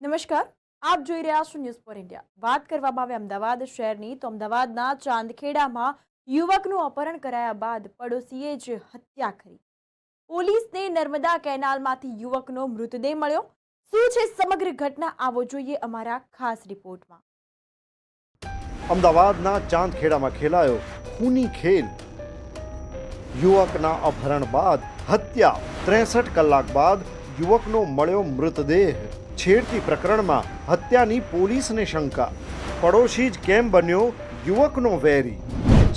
નમસ્કાર, આપ જોઈ રહ્યા છો ન્યૂઝ ફોર ઇન્ડિયા। વાત કરવામાં આવે અમદાવાદ શહેરની તો અમદાવાદના ચાંદખેડામાં યુવકનું અપહરણ કરાયા બાદ પડોશીએ જ હત્યા કરી। પોલીસને નર્મદા કેનાલમાંથી યુવકનો મૃતદેહ મળ્યો। શું છે સમગ્ર ઘટના, આવો જોઈએ અમારા ખાસ રિપોર્ટમાં। અમદાવાદના ચાંદખેડામાં ખેલાયો ખૂની ખેલ। યુવકના અપહરણ બાદ હત્યા, 63 કલાક બાદ યુવકનો મળ્યો મૃતદેહ। છેડતી પ્રકરણમાં હત્યાની પોલીસને શંકા, પડોશી જ કેમ બન્યો યુવકનો વેરી।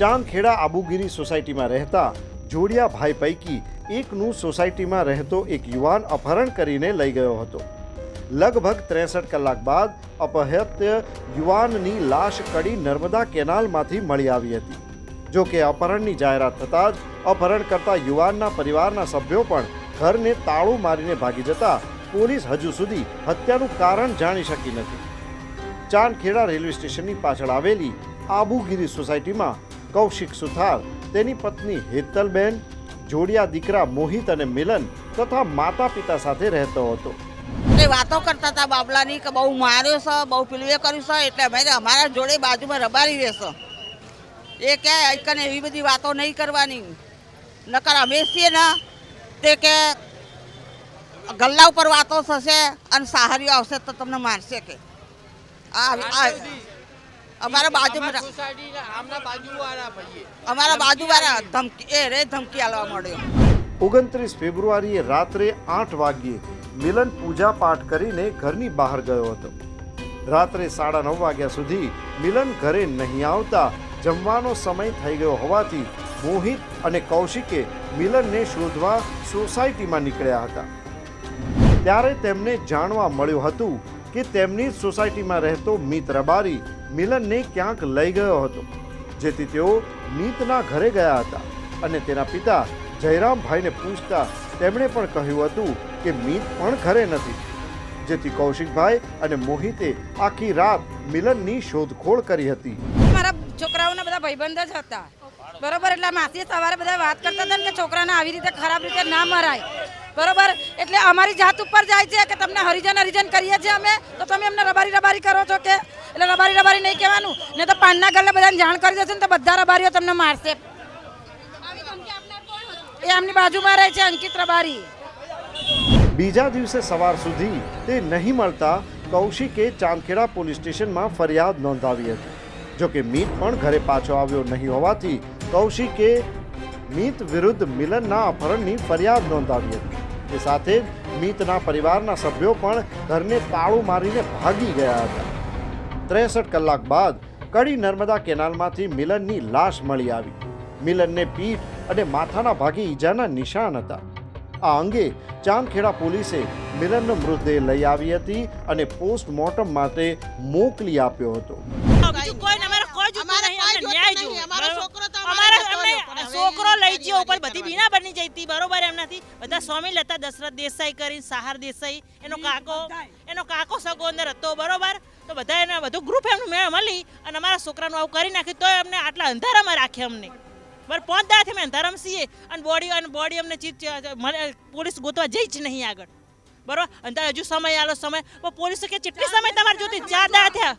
ચાંદખેડા આબુગીરી સોસાયટીમાં રહેતા જોડિયા ભાઈ પૈકી એકનું સોસાયટીમાં રહેતો એક યુવાન અપહરણ કરીને લઈ ગયો હતો। લગભગ 63 કલાક બાદ અપહત્ય યુવાનની લાશ કડી નર્મદા કેનાલમાંથી મળી આવી હતી। જો કે અપહરણની જાહેરાત થતાં જ અપહરણ કરતા યુવાનના પરિવારના સભ્યો પણ ઘરને તાળું મારીને ભાગી જતા પોલીસ હજુ સુધી હત્યાનું કારણ જાણી શકી નથી। ચાંદખેડા રેલવે સ્ટેશનની પાછળ આવેલી આબુગીરી સોસાયટીમાં કૌશિક સુથાર, તેની પત્ની હેતલબેન, જોડિયા દીકરા મોહિત અને મિલન તથા માતા પિતા સાથે રહેતો હતો। એ વાતો કરતા હતા બાબલાની કે બહુ માર્યો છે, બહુ પેલું એ કર્યું છે, એટલે અમે અમારા જોડે બાજુમાં રબારી રહેશે। એ કે કને એવી બધી વાતો નહીં કરવાની, નકર અમે છીએ ને તે કે ગલ્લા ઉપર વાતો થશે અને સહારીઓ આવશે તો તમને મારશે કે અમારા બાજુમાં અમારા બાજુવાળા ધમકી આલવા મળ્યો। 29 ફેબ્રુઆરીએ રાત્રે 8 વાગ્યે મિલન પૂજા પાઠ કરીને ઘરની બહાર ગયો હતો। રાત્રે 9:30 વાગ્યા સુધી મિલન ઘરે નહીં આવતા જમવાનો સમય થઈ ગયો હોવાથી મોહિત અને કૌશિકે મિલનને શોધવા સોસાયટીમાં નીકળ્યા હતા। ત્યારે તેમને જાણવા મળ્યું હતું કે તેમની સોસાયટીમાં રહેતો મિત રબારી મિલનને ક્યાંક લઈ ગયો હતો, જેથી તેઓ મિતના ઘરે ગયા હતા અને તેના પિતા જયરામભાઈને પૂછતા તેમણે પણ કહ્યું હતું કે મિત પણ ઘરે નથી, જેથી કૌશિકભાઈ અને મોહિતે આખી રાત મિલનની શોધખોળ કરી હતી। મારા છોકરાઓના બધા ભાઈબંધ જ હતા, બરોબર। એટલે માસી સવારે બધા વાત કરતા હતા કે છોકરાને આવી રીતે ખરાબ રીતે ના મરાય, બરોબર। એટલે અમારી જાત ઉપર જાય છે કે તમને હરિજન કરીએ છીએ અમે, તો તમે અમને રબારી કરો છો કે? એટલે રબારી નહીં કહેવાનું, ને તો પાનના ગલ્લે બધાને જાણ કરી દેશે ને તો બધા રબારીઓ તમને મારશે। એ આમની બાજુમાં રહે છે અંકિત રબારી। બીજા દિવસે સવાર સુધી તે નહીં મળતા કૌશિકે ચાંદખેડા પોલીસ સ્ટેશનમાં ફરિયાદ નોંધાવી હતી। જો કે મીત પણ ઘરે પાછો આવ્યો નહીં હોવાથી કૌશિકે મીત વિરુદ્ધ મિલનના અપહરણની ફરિયાદ નોંધાવી હતી। તે સાથે જ મીતના પરિવારના સભ્યો પણ ઘરને તાળું મારીને ભાગી ગયા હતા। 63 કલાક બાદ કડી નર્મદા કેનાલમાંથી મિલનની લાશ મળી આવી। મિલનને પીઠ અને માથાના ભાગે ઈજાના નિશાન હતા। આ અંગે ચાંદખેડા પોલીસે મિલનનો મૃતદેહ લઈ આવી હતી અને પોસ્ટમોર્ટમ માટે મોકલી આપ્યો હતો। છોકરો લઈ ગયો ઉપર બધી બીના બની જઈતી, બરોબર। એમનાથી બધા સામેલ હતા, દશરથ દેસાઈ કરીને સહાર દેસાઈ, એનો કાકો સગો અંદર હતો, બરોબર। તો બધા એને બધું ગ્રુપ એમનું મેં મળી અને અમારા છોકરાનું આવું કરી નાખ્યું, તો એમને આટલા અંધારામાં રાખ્યા અમને, બરાબર। 5 દાડાથી અમે અંધારામાં છીએ અને બોડી અમને પોલીસ ગોતવા જઈ જ નહીં આગળ, બરોબર। અને હજુ સમય આલો સમય, પોલીસે કે કેટલી સમય તમારે જોતી? 4 દાડા થયા,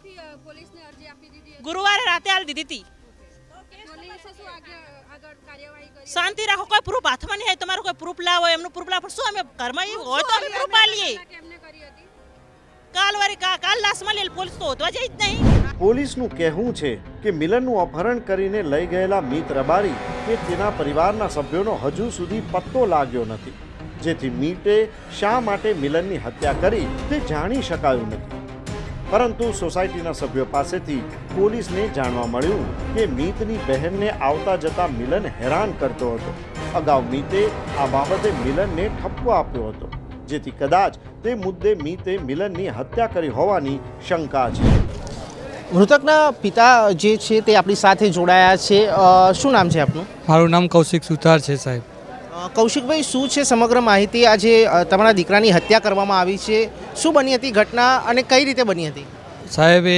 ગુરુવારે રાતે આલી દીધી હતી। શાંતિ રાખો, કોઈ પ્રૂફ હાથમાં નહીં આવે, તમારો કોઈ પ્રૂફ લાવો, એમનું પ્રૂફ લાવો, શું અમે ઘરમાં એવું હોય તો અમે પ્રૂફ આલીએ? કાલ લાશ મળી, પોલીસ તો હોતવા જઈ જ નહીં। પોલીસનું કહેવું છે કે મિલનનું અપહરણ કરીને લઈ ગયેલા મીત રબારી કે તેના પરિવારના સભ્યોનો હજુ સુધી પત્તો લાગ્યો નથી, જેથી મીતે શા માટે મિલનની હત્યા કરી તે જાણી શકાયું નથી। પરંતુ સોસાયટીના સભ્યો પાસેથી પોલીસને જાણવા મળ્યું કે મીતની બહેનને આવતા જતા મિલન હેરાન કરતો હતો। અગાઉ મીતે આ બાબતે મિલનને ઠપકો આપ્યો હતો, જેથી કદાચ તે મુદ્દે મીતે મિલનની હત્યા કરી હોવાની શંકા છે। મૃતકના પિતા જે છે તે આપણી સાથે જોડાયા છે। શું નામ છે આપનું? મારું નામ કૌશિક સુથાર છે સાહેબ। કૌશિકભાઈ, શું છે સમગ્ર માહિતી? આજે તમારા દીકરાની હત્યા કરવામાં આવી છે, શું બની હતી ઘટના અને કઈ રીતે બની હતી? સાહેબ એ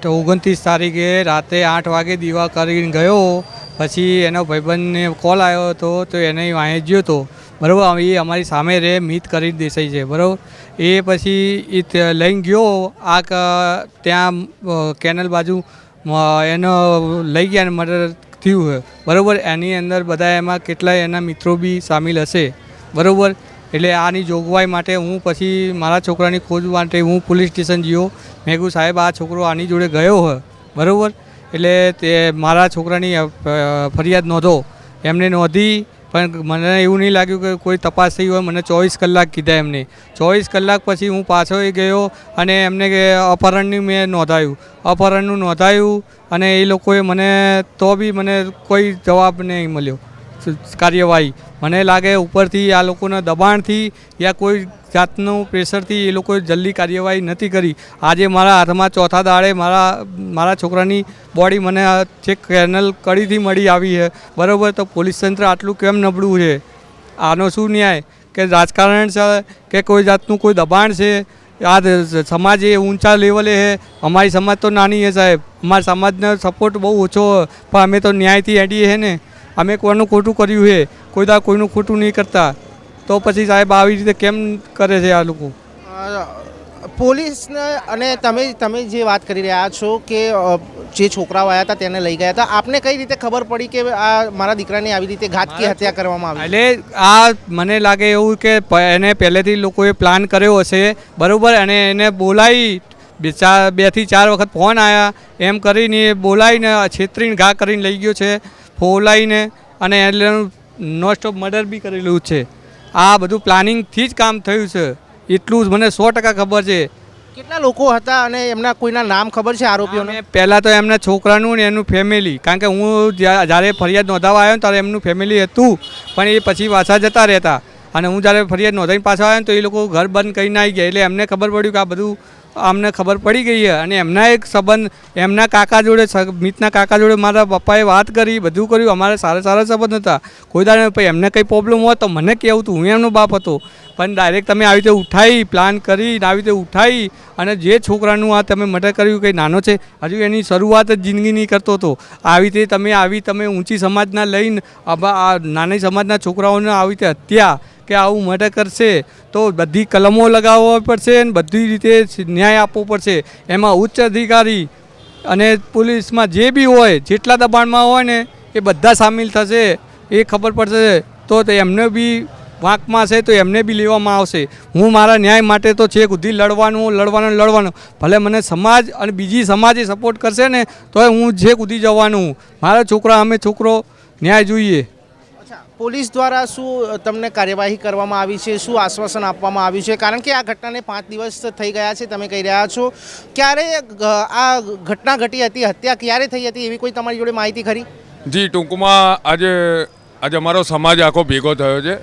29 તારીખે રાતે 8 વાગે દીવા કરીને ગયો, પછી એનો ભાઈબંધને કોલ આવ્યો હતો તો એને વાંહે ગયો હતો, બરાબર. એ અમારી સામે રહે મિત કરી દેસાઈ છે બરાબર. એ પછી એ લઈને ગયો ત્યાં કેનલ બાજુ એનો લઈ ગયા ને મર્ડર થયું છે બરાબર. એની અંદર બધા એમાં કેટલાય એના મિત્રો બી સામેલ હશે બરાબર. એટલે આની જોગવાઈ માટે હું પછી મારા છોકરાની ખોજ માટે હું પોલીસ સ્ટેશન ગયો. મેં કહ્યું સાહેબ આ છોકરો આની જોડે ગયો હોય બરાબર. એટલે તે મારા છોકરાની ફરિયાદ નોંધો. એમને નોંધી પણ મને એવું નહીં લાગ્યું કે કોઈ તપાસ થઈ હોય. મને 24 કલાક કીધા એમને. 24 કલાક પછી હું પાછો ગયો અને એમને અપહરણનું મેં નોંધાયું. અપહરણનું નોંધાયું અને એ લોકોએ મને તો બી મને કોઈ જવાબ નહીં મળ્યો કાર્યવાહી. મને લાગે ઉપરથી આ લોકોના દબાણથી યા કોઈ જાતનું પ્રેશરથી એ લોકોએ જલ્દી કાર્યવાહી નથી કરી. આજે મારા હાથમાં ચોથા દાડે મારા છોકરાની બોડી મને ચેક કેનલ કડીથી મળી આવી છે બરાબર. તો પોલીસ તંત્ર આટલું કેમ નબળું છે? આનો શું ન્યાય? કે રાજકારણ છે કે કોઈ જાતનું કોઈ દબાણ છે? આ સમાજ એ ઊંચા લેવલે છે, અમારી સમાજ તો નાની છે સાહેબ. અમારા સમાજનો સપોર્ટ બહુ ઓછો, પણ અમે તો ન્યાયથી હેડીએ છે ને. અમે કોઈનું ખોટું કર્યું છે? કોઈ દા કોઈનું ખોટું નહીં કરતા. તો પછી સાહેબ આવી રીતે કેમ કરે છે આ લોકો? પોલીસને અને તમે જે વાત કરી રહ્યા છો કે જે છોકરાઓ આવ્યા હતા તેને લઈ ગયા હતા, આપને કઈ રીતે ખબર પડી કે આ મારા દીકરાની આવી રીતે ઘાતકી હત્યા કરવામાં આવી? એટલે આ મને લાગે એવું કે એને પહેલેથી લોકોએ પ્લાન કર્યો હશે બરાબર. અને એને બોલાવી 2 થી 4 વખત ફોન આવ્યા એમ કરીને બોલાવીને છેતરીને ઘા કરીને લઈ ગયો છે ફોલાઈને. અને એટલે નો સ્ટોપ મર્ડર બી કરેલું છે. આ બધું પ્લાનિંગથી જ કામ થયું છે એટલું જ મને 100% ખબર છે. કેટલા લોકો હતા અને એમના કોઈના નામ ખબર છે આરોપીઓને? પહેલાં તો એમના છોકરાનું ને એનું ફેમિલી, કારણ કે હું જ્યારે ફરિયાદ નોંધાવા આવ્યો ત્યારે એમનું ફેમિલી હતું, પણ એ પછી પાછા જતા રહેતા. અને હું જ્યારે ફરિયાદ નોંધાઈને પાછા આવ્યો તો એ લોકો ઘર બંધ કરીને આવી ગયા. એટલે એમને ખબર પડ્યું કે આ બધું અમને ખબર પડી ગઈ છે. અને એમના એક સંબંધ એમના કાકા જોડે, મિતના કાકા જોડે મારા પપ્પાએ વાત કરી, બધું કર્યું. અમારે સારા સંબંધ હતા. કોઈ દાડે પછી એમને કંઈ પ્રોબ્લેમ હોય તો મને કહેવું હતું, હું એમનો બાપ હતો. પણ ડાયરેક્ટ તમે આવી રીતે ઉઠાવી, પ્લાન કરી આવી રીતે ઉઠાવી અને જે છોકરાનું આ તમે મર્ડર કર્યું કંઈ નાનો છે, હજુ એની શરૂઆત જ જિંદગીની કરતો હતો. આવી રીતે તમે ઊંચી સમાજના લઈને આ નાની સમાજના છોકરાઓને આવી રીતે હત્યા કે આવું મર્ડર કરશે તો બધી કલમો લગાવવા પડશે અને બધી રીતે ન્યાય આપવો પડશે. એમાં ઉચ્ચ અધિકારી અને પોલીસમાં જે બી હોય, જેટલા દબાણમાં હોય ને એ બધા સામેલ થશે. એ ખબર પડશે તો એમને બી વાંકમાં છે તો એમને બી લેવામાં આવશે. હું મારા ન્યાય માટે તો છેક સુધી લડવાનું. ભલે મને સમાજ અને બીજી સમાજે સપોર્ટ કરશે ને તો હું છેક સુધી જવાનું. મારા છોકરા અમે છોકરો ન્યાય જોઈએ. પોલીસ દ્વારા શું તમને કાર્યવાહી કરવામાં આવી છે? શું આશ્વાસન આપવામાં આવ્યું છે? કારણ કે આ ઘટનાને 5 દિવસ થઈ ગયા છે તમે કહી રહ્યા છો. ક્યારે આ ઘટના ઘટી હતી? હત્યા ક્યારે થઈ હતી એવી કોઈ તમારી જોડે માહિતી ખરી? જી, ટૂંકમાં આજે અમારો સમાજ આખો ભેગો થયો છે.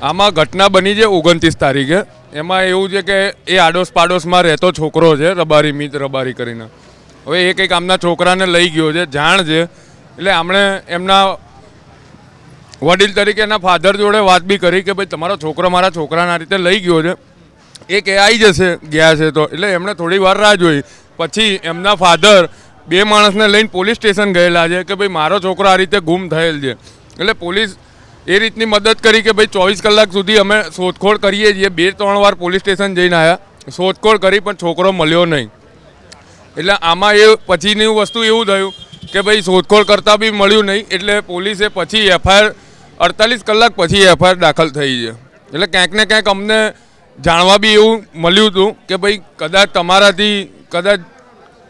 આમાં ઘટના બની છે 29 તારીખે. એમાં એવું છે કે એ આડોશ પાડોશમાં રહેતો છોકરો છે, મિત રબારી કરીને. હવે એ કંઈક આમના છોકરાને લઈ ગયો છે, જાણ છે. એટલે આમણે એમના વડીલ તરીકે એના ફાધર જોડે વાત બી કરી કે ભાઈ તમારો છોકરો મારા છોકરાના રીતે લઈ ગયો છે, એ કે આવી જશે ગયા છે તો. એટલે એમણે થોડી વાર રાહ જોઈ. પછી એમના ફાધર 2 માણસને લઈને પોલીસ સ્ટેશન ગયેલા છે કે ભાઈ મારો છોકરો આ રીતે ગુમ થયેલ છે. એટલે પોલીસ એ રીતની મદદ કરી કે ભાઈ 24 કલાક સુધી અમે શોધખોળ કરીએ છીએ. 2-3 વાર પોલીસ સ્ટેશન જઈને આવ્યા, શોધખોળ કરી પણ છોકરો મળ્યો નહીં. એટલે આમાં એ પછીની વસ્તુ એવું થયું કે ભાઈ શોધખોળ કરતાં બી મળ્યું નહીં. એટલે પોલીસે પછી FIR 48 કલાક પછી FIR દાખલ થઈ છે. એટલે ક્યાંક ને ક્યાંક અમને જાણવા બી એવું મળ્યું હતું કે ભાઈ કદાચ તમારાથી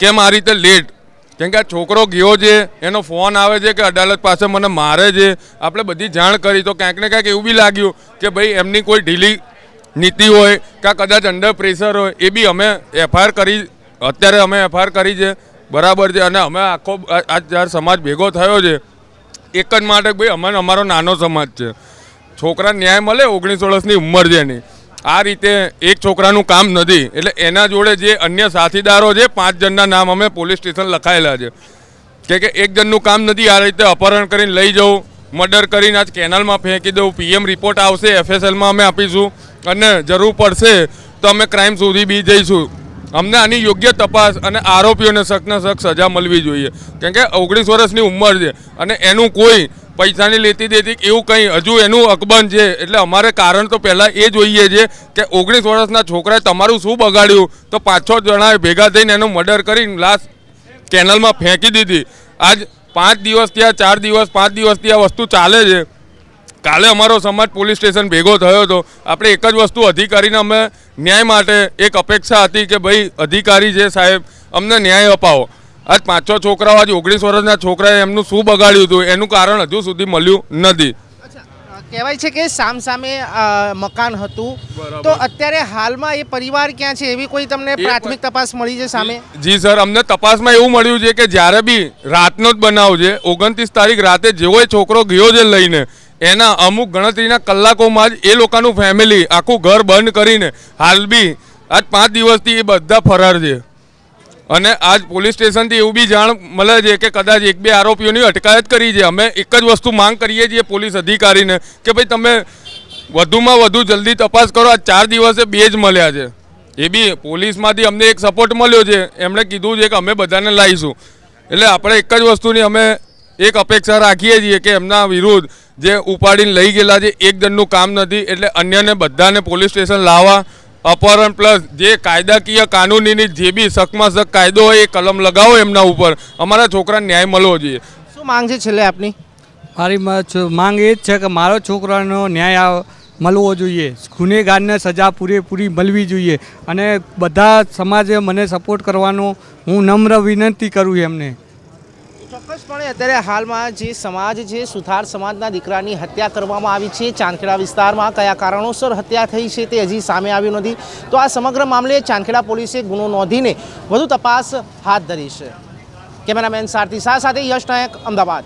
કેમ આ રીતે લેટ, કેમ કે આ છોકરો ગયો છે, એનો ફોન આવે છે કે અદાલત પાસે મને મારે છે. આપણે બધી જાણ કરી તો ક્યાંક ને ક્યાંક એવું બી લાગ્યું કે ભાઈ એમની કોઈ ઢીલી નીતિ હોય કે કદાચ અંડર પ્રેશર હોય. એ બી અમે FIR કરી, અત્યારે અમે FIR કરી છે બરાબર છે. અને અમે આખો આ જ્યારે સમાજ ભેગો થયો છે એક જ માટે ભાઈ અમારો નાનો સમાજ છે, છોકરા ન્યાય મળે. 19 વર્ષની ઉંમર છે એની. આ રીતે એક છોકરાનું કામ નથી. એટલે એના જોડે જે અન્ય સાથીદારો છે 5 જણના નામ અમે પોલીસ સ્ટેશન લખાયેલા છે કે એક જણનું કામ નથી આ રીતે અપહરણ કરીને લઈ જવું, મર્ડર કરીને આજ કેનાલમાં ફેંકી દઉં. PM રિપોર્ટ આવશે, FSLમાં અમે આપીશું અને જરૂર પડશે તો અમે ક્રાઇમ સુધી બી જઈશું. અમને આની યોગ્ય તપાસ અને આરોપીઓને સખ્તને સખ્ત સજા મળવી જોઈએ. કેમ કે 19 વર્ષની ઉંમર છે અને એનું કોઈ પૈસાની લેતી દેતી એવું કંઈ હજુ એનું અકબંધ છે. એટલે અમારે કારણ તો પહેલાં એ જોઈએ છે કે 19 વર્ષના છોકરાએ તમારું શું બગાડ્યું તો 5-6 જણાએ ભેગા થઈને એનું મર્ડર કરીને લાશ કેનલમાં ફેંકી દીધી. આજ 5 દિવસ થયા, 4 દિવસ 5 દિવસથી આ વસ્તુ ચાલે છે. કાલે અમારો સમાજ પોલીસ સ્ટેશન ભેગો થયો હતો. આપણે એક જ વસ્તુ અધિકારીને અમે ન્યાય માટે એક અપેક્ષા હતી કે ભાઈ અધિકારી છે સાહેબ, અમને ન્યાય અપાવો. આજ 5-6 છોકરાઓ આજ 19 વર્ષના છોકરાએ એમનું શું બગાડ્યું હતું એનું કારણ હજુ સુધી મળ્યું નથી. કહેવાય છે કે સામસામે મકાન હતું, તો અત્યારે હાલમાં એ પરિવાર ક્યાં છે એવી કોઈ તમને પ્રાથમિક તપાસ મળી છે સામે? જી સર, અમને તપાસમાં એવું મળ્યું છે કે જ્યારે બી રાતનો જ બનાવ છે, 29 તારીખ રાતે જેવો એ છોકરો ગયો છે લઈને, એના અમુક ગણતરીના કલાકોમાં જ એ લોકોનું ફેમિલી આખું ઘર બંધ કરીને હાલ બી આજ 5 દિવસથી એ બધા ફરાર છે. અને આજ પોલીસ સ્ટેશનથી એવું બી જાણ મળે છે કે કદાચ 1-2 આરોપીઓની અટકાયત કરી છે. અમે એક જ વસ્તુ માંગ કરીએ છીએ પોલીસ અધિકારીને કે ભાઈ તમે વધુમાં વધુ જલ્દી તપાસ કરો. આજ 4 દિવસે 2 જ મળ્યા છે. એ બી પોલીસમાંથી અમને એક સપોર્ટ મળ્યો છે, એમણે કીધું છે કે અમે બધાને લાવીશું. એટલે આપણે એક જ વસ્તુની અમે એક અપેક્ષા રાખીએ છીએ કે એમના વિરુદ્ધ જે ઉપાડીને લઈ ગયેલા છે એક જણનું કામ નથી, એટલે અન્યને બધાને પોલીસ સ્ટેશન લાવવા, અપહરણ પ્લસ જે કાયદાકીય કાનૂનીની જે બી શકમાં શક કાયદો હોય એ કલમ લગાવો એમના ઉપર. અમારા છોકરાને ન્યાય મળવો જોઈએ. શું માંગ છે છેલ્લે આપની? મારી માંગ એ જ છે કે મારો છોકરાનો ન્યાય મળવો જોઈએ, ગુનેગારને સજા પૂરેપૂરી મળવી જોઈએ, અને બધા સમાજે મને સપોર્ટ કરવાનો હું નમ્ર વિનંતી કરું એમને. ચોક્કસપણે અત્યારે હાલમાં જે સમાજ છે, સુથાર સમાજના દીકરાની હત્યા કરવામાં આવી છે. ચાંદખેડા વિસ્તારમાં કયા કારણોસર હત્યા થઈ છે તે હજી સામે આવ્યું નથી. તો આ સમગ્ર મામલે ચાંદખેડા પોલીસે ગુનો નોંધીને વધુ તપાસ હાથ ધરી છે. કેમેરામેન સારથી શાહ સાથે યશ નાયક, અમદાવાદ.